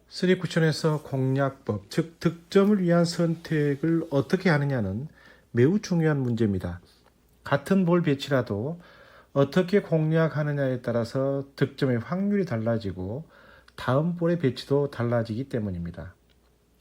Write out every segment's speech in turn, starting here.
쓰리쿠션에서 공략법, 즉 득점을 위한 선택을 어떻게 하느냐는 매우 중요한 문제입니다. 같은 볼 배치라도 어떻게 공략하느냐에 따라서 득점의 확률이 달라지고 다음 볼의 배치도 달라지기 때문입니다.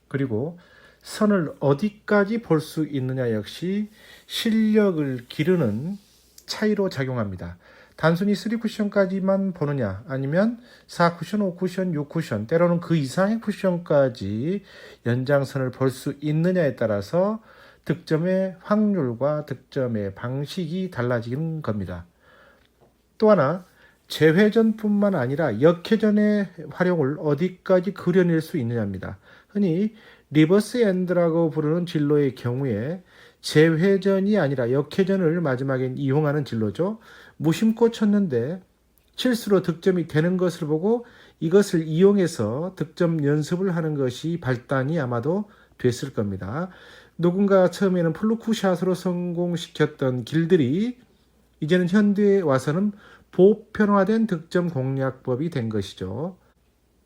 그리고 선을 어디까지 볼 수 있느냐 역시 실력을 기르는 차이로 작용합니다. 단순히 3쿠션까지만 보느냐 아니면 4쿠션, 5쿠션, 6쿠션 때로는 그 이상의 쿠션까지 연장선을 볼 수 있느냐에 따라서 득점의 확률과 득점의 방식이 달라지는 겁니다. 또 하나 재회전뿐만 아니라 역회전의 활용을 어디까지 그려낼 수 있느냐입니다. 흔히 리버스 엔드라고 부르는 진로의 경우에 재회전이 아니라 역회전을 마지막에 이용하는 진로죠. 무심코 쳤는데 실수로 득점이 되는 것을 보고 이것을 이용해서 득점 연습을 하는 것이 발단이 아마도 됐을 겁니다. 누군가 처음에는 플루크샷으로 성공시켰던 길들이 이제는 현대에 와서는 보편화된 득점 공략법이 된 것이죠.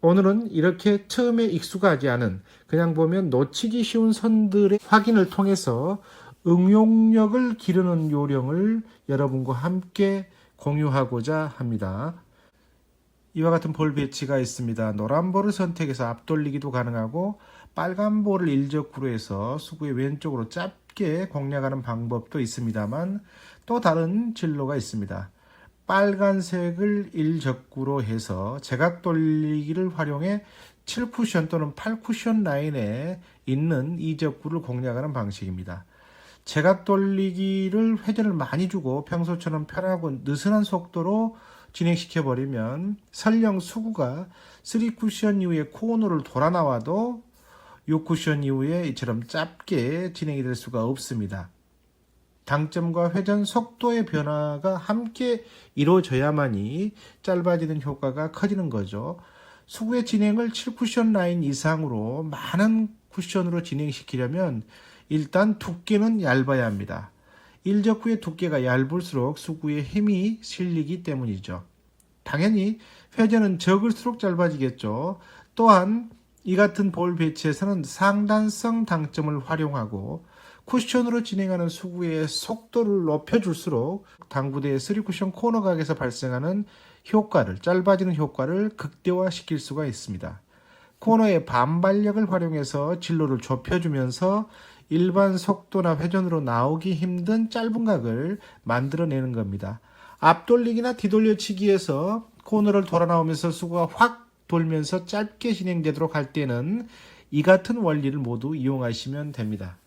오늘은 이렇게 처음에 익숙하지 않은 그냥 보면 놓치기 쉬운 선들의 확인을 통해서 응용력을 기르는 요령을 여러분과 함께 공유하고자 합니다. 이와 같은 볼 배치가 있습니다. 노란 볼을 선택해서 앞돌리기도 가능하고 빨간 볼을 일적구로 해서 수구의 왼쪽으로 짧게 공략하는 방법도 있습니다만 또 다른 진로가 있습니다. 빨간색을 일적구로 해서 제각 돌리기를 활용해 7쿠션 또는 8쿠션 라인에 있는 이적구를 공략하는 방식입니다. 제각 돌리기를 회전을 많이 주고 평소처럼 편하고 느슨한 속도로 진행시켜버리면 설령 수구가 3쿠션 이후에 코너를 돌아 나와도 6쿠션 이후에 이처럼 짧게 진행이 될 수가 없습니다. 당점과 회전 속도의 변화가 함께 이루어져야만이 짧아지는 효과가 커지는 거죠. 수구의 진행을 7쿠션 라인 이상으로 많은 쿠션으로 진행시키려면 일단 두께는 얇아야 합니다. 일적구의 두께가 얇을수록 수구의 힘이 실리기 때문이죠. 당연히 회전은 적을수록 짧아지겠죠. 또한 이 같은 볼 배치에서는 상단성 당점을 활용하고 쿠션으로 진행하는 수구의 속도를 높여줄수록 당구대의 3쿠션 코너각에서 발생하는 효과를, 짧아지는 효과를 극대화시킬 수가 있습니다. 코너의 반발력을 활용해서 진로를 좁혀주면서 일반 속도나 회전으로 나오기 힘든 짧은 각을 만들어내는 겁니다. 앞돌리기나 뒤돌려치기에서 코너를 돌아 나오면서 수구가 확 돌면서 짧게 진행되도록 할 때는 이 같은 원리를 모두 이용하시면 됩니다.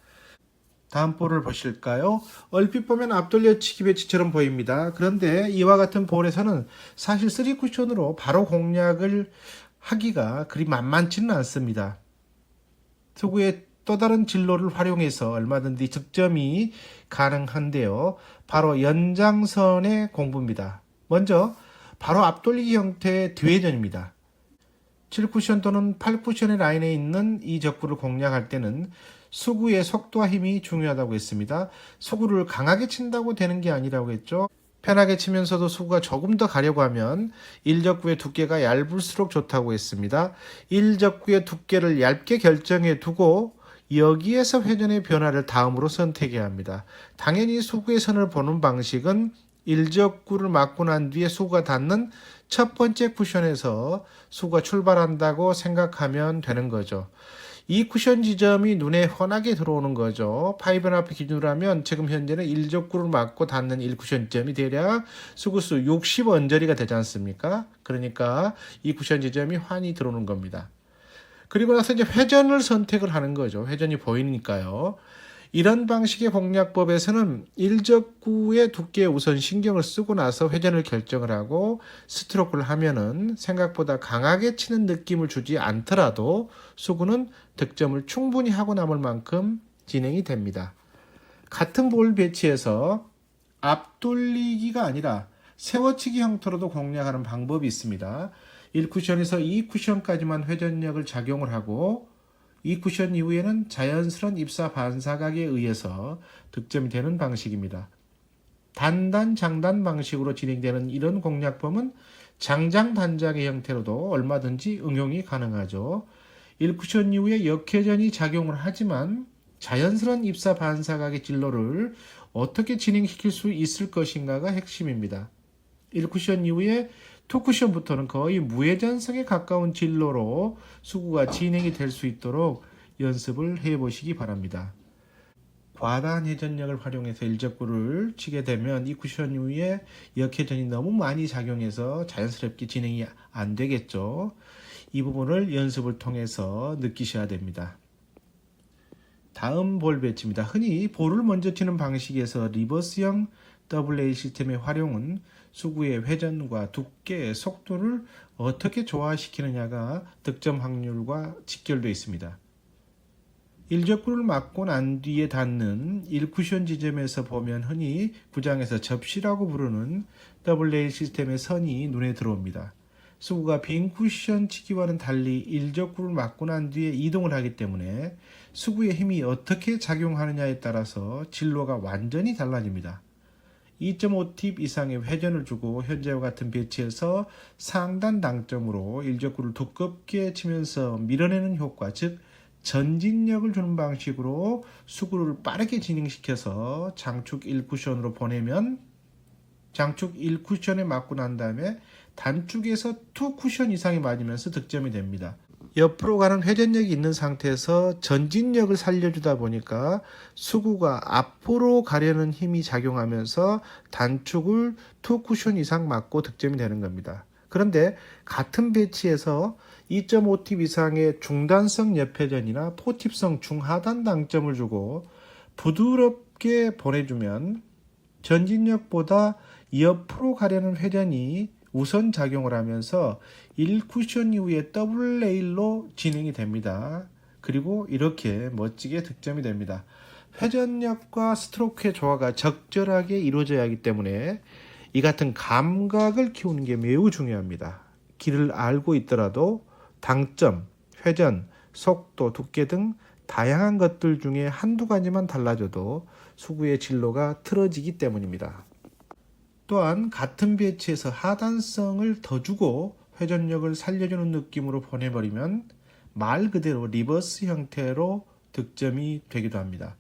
다음 볼을 보실까요? 얼핏 보면 앞돌려치기 배치처럼 보입니다. 그런데 이와 같은 볼에서는 사실 3쿠션으로 바로 공략을 하기가 그리 만만치는 않습니다. 수구의 또 다른 진로를 활용해서 얼마든지 득점이 가능한데요. 바로 연장선의 공부입니다. 먼저 바로 앞돌리기 형태의 뒤회전입니다. 7쿠션 또는 8쿠션의 라인에 있는 이 적구를 공략할 때는 수구의 속도와 힘이 중요하다고 했습니다. 수구를 강하게 친다고 되는 게 아니라고 했죠. 편하게 치면서도 수구가 조금 더 가려고 하면 일적구의 두께가 얇을수록 좋다고 했습니다. 일적구의 두께를 얇게 결정해 두고 여기에서 회전의 변화를 다음으로 선택해야 합니다. 당연히 수구의 선을 보는 방식은 일적구를 맞고 난 뒤에 수구가 닿는 첫 번째 쿠션에서 수구가 출발한다고 생각하면 되는 거죠. 이 쿠션 지점이 눈에 훤하게 들어오는 거죠. 5&1 기준으로 하면 지금 현재는 1적구를 맞고 닿는 1쿠션 지점이 대략 수구수 60언저리가 되지 않습니까? 그러니까 이 쿠션 지점이 환히 들어오는 겁니다. 그리고 나서 이제 회전을 선택을 하는 거죠. 회전이 보이니까요. 이런 방식의 공략법에서는 일적구의 두께에 우선 신경을 쓰고 나서 회전을 결정을 하고 스트로크를 하면은 생각보다 강하게 치는 느낌을 주지 않더라도 수구는 득점을 충분히 하고 남을 만큼 진행이 됩니다. 같은 볼 배치에서 앞돌리기가 아니라 세워치기 형태로도 공략하는 방법이 있습니다. 1쿠션에서 2쿠션까지만 회전력을 작용을 하고 이 쿠션 이후에는 자연스러운 입사 반사각에 의해서 득점이 되는 방식입니다. 단단 장단 방식으로 진행되는 이런 공략법은 장장 단장의 형태로도 얼마든지 응용이 가능하죠. 1쿠션 이후에 역회전이 작용을 하지만 자연스러운 입사 반사각의 진로를 어떻게 진행시킬 수 있을 것인가가 핵심입니다. 1쿠션 이후에 2쿠션부터는 거의 무회전성에 가까운 진로로 수구가 진행이 될 수 있도록 연습을 해보시기 바랍니다. 과다한 회전력을 활용해서 일적구를 치게 되면 이 쿠션 이후에 역회전이 너무 많이 작용해서 자연스럽게 진행이 안 되겠죠. 이 부분을 연습을 통해서 느끼셔야 됩니다. 다음 볼 배치입니다. 흔히 볼을 먼저 치는 방식에서 리버스형 AA 시스템의 활용은 수구의 회전과 두께, 속도를 어떻게 조화시키느냐가 득점 확률과 직결되어 있습니다. 일적구를 맞고 난 뒤에 닿는 1쿠션 지점에서 보면 흔히 구장에서 접시라고 부르는 AA 시스템의 선이 눈에 들어옵니다. 수구가 빈 쿠션 치기와는 달리 일적구를 맞고 난 뒤에 이동을 하기 때문에 수구의 힘이 어떻게 작용하느냐에 따라서 진로가 완전히 달라집니다. 2.5팁 이상의 회전을 주고 현재와 같은 배치에서 상단 당점으로 일적구를 두껍게 치면서 밀어내는 효과, 즉 전진력을 주는 방식으로 수구를 빠르게 진행시켜서 장축 1쿠션으로 보내면 장축 1쿠션에 맞고 난 다음에 단축에서 2쿠션 이상이 맞으면서 득점이 됩니다. 옆으로 가는 회전력이 있는 상태에서 전진력을 살려주다 보니까 수구가 앞으로 가려는 힘이 작용하면서 단축을 2쿠션 이상 맞고 득점이 되는 겁니다. 그런데 같은 배치에서 2.5팁 이상의 중단성 옆회전이나 포팁성 중하단 당점을 주고 부드럽게 보내주면 전진력보다 옆으로 가려는 회전이 우선 작용을 하면서 1쿠션 이후에 더블 레일로 진행이 됩니다. 그리고 이렇게 멋지게 득점이 됩니다. 회전력과 스트로크의 조화가 적절하게 이루어져야 하기 때문에 이 같은 감각을 키우는 게 매우 중요합니다. 길을 알고 있더라도 당점, 회전, 속도, 두께 등 다양한 것들 중에 한두 가지만 달라져도 수구의 진로가 틀어지기 때문입니다. 또한 같은 배치에서 하단성을 더 주고 회전력을 살려주는 느낌으로 보내버리면 말 그대로 리버스 형태로 득점이 되기도 합니다.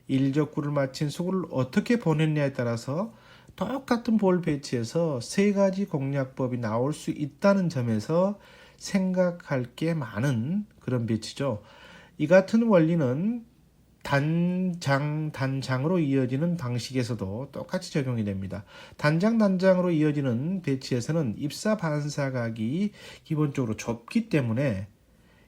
일적구를 마친 수구를 어떻게 보냈냐에 따라서 똑같은 볼 배치에서 세 가지 공략법이 나올 수 있다는 점에서 생각할 게 많은 그런 배치죠. 이 같은 원리는 단장으로 이어지는 방식에서도 똑같이 적용이 됩니다. 단장으로 이어지는 배치에서는 입사 반사각이 기본적으로 좁기 때문에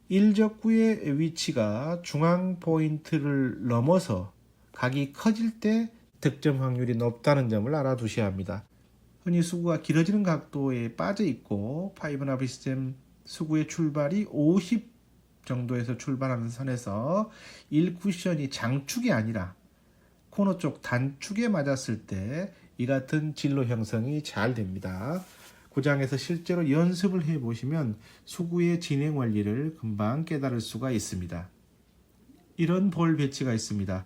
일적구의 위치가 중앙 포인트를 넘어서 각이 커질 때 득점 확률이 높다는 점을 알아두셔야 합니다. 흔히 수구가 길어지는 각도에 빠져 있고 파이브나비 시스템 수구의 출발이 50 정도에서 출발하는 선에서 1쿠션이 장축이 아니라 코너 쪽 단축에 맞았을 때 이 같은 진로 형성이 잘 됩니다. 구장에서 실제로 연습을 해보시면 수구의 진행 원리를 금방 깨달을 수가 있습니다. 이런 볼 배치가 있습니다.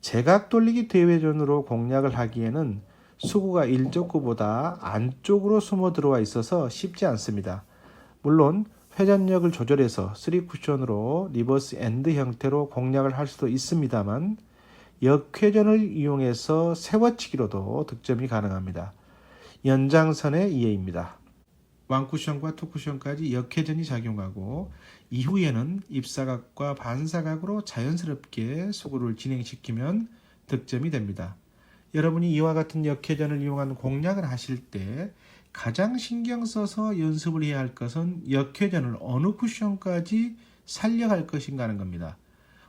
제각 돌리기 대회전으로 공략을 하기에는 수구가 일적구보다 안쪽으로 숨어 들어와 있어서 쉽지 않습니다. 물론 회전력을 조절해서 3쿠션으로 리버스 엔드 형태로 공략을 할 수도 있습니다만 역회전을 이용해서 세워치기로도 득점이 가능합니다. 연장선의 이해입니다. 1쿠션과 2쿠션까지 역회전이 작용하고 이후에는 입사각과 반사각으로 자연스럽게 수구를 진행시키면 득점이 됩니다. 여러분이 이와 같은 역회전을 이용한 공략을 하실 때 가장 신경 써서 연습을 해야 할 것은 역회전을 어느 쿠션까지 살려갈 것인가 하는 겁니다.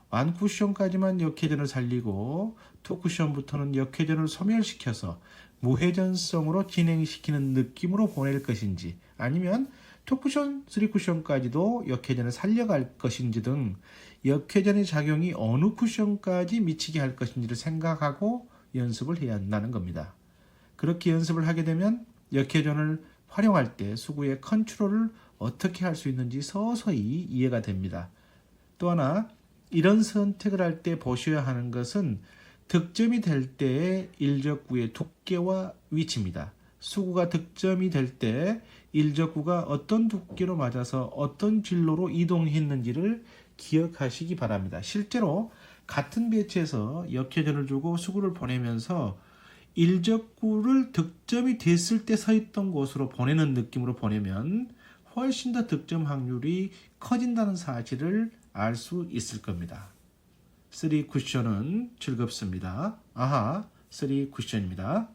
1쿠션까지만 역회전을 살리고 2쿠션부터는 역회전을 소멸시켜서 무회전성으로 진행시키는 느낌으로 보낼 것인지 아니면 2쿠션, 3쿠션까지도 역회전을 살려갈 것인지 등 역회전의 작용이 어느 쿠션까지 미치게 할 것인지를 생각하고 연습을 해야 한다는 겁니다. 그렇게 연습을 하게 되면 역회전을 활용할 때 수구의 컨트롤을 어떻게 할 수 있는지 서서히 이해가 됩니다. 또 하나 이런 선택을 할 때 보셔야 하는 것은 득점이 될 때의 일적구의 두께와 위치입니다. 수구가 득점이 될 때 일적구가 어떤 두께로 맞아서 어떤 진로로 이동했는지를 기억하시기 바랍니다. 실제로 같은 배치에서 역회전을 주고 수구를 보내면서 일적구를 득점이 됐을 때 서 있던 곳으로 보내는 느낌으로 보내면 훨씬 더 득점 확률이 커진다는 사실을 알 수 있을 겁니다. 3 쿠션은 즐겁습니다. 아하, 3 쿠션입니다.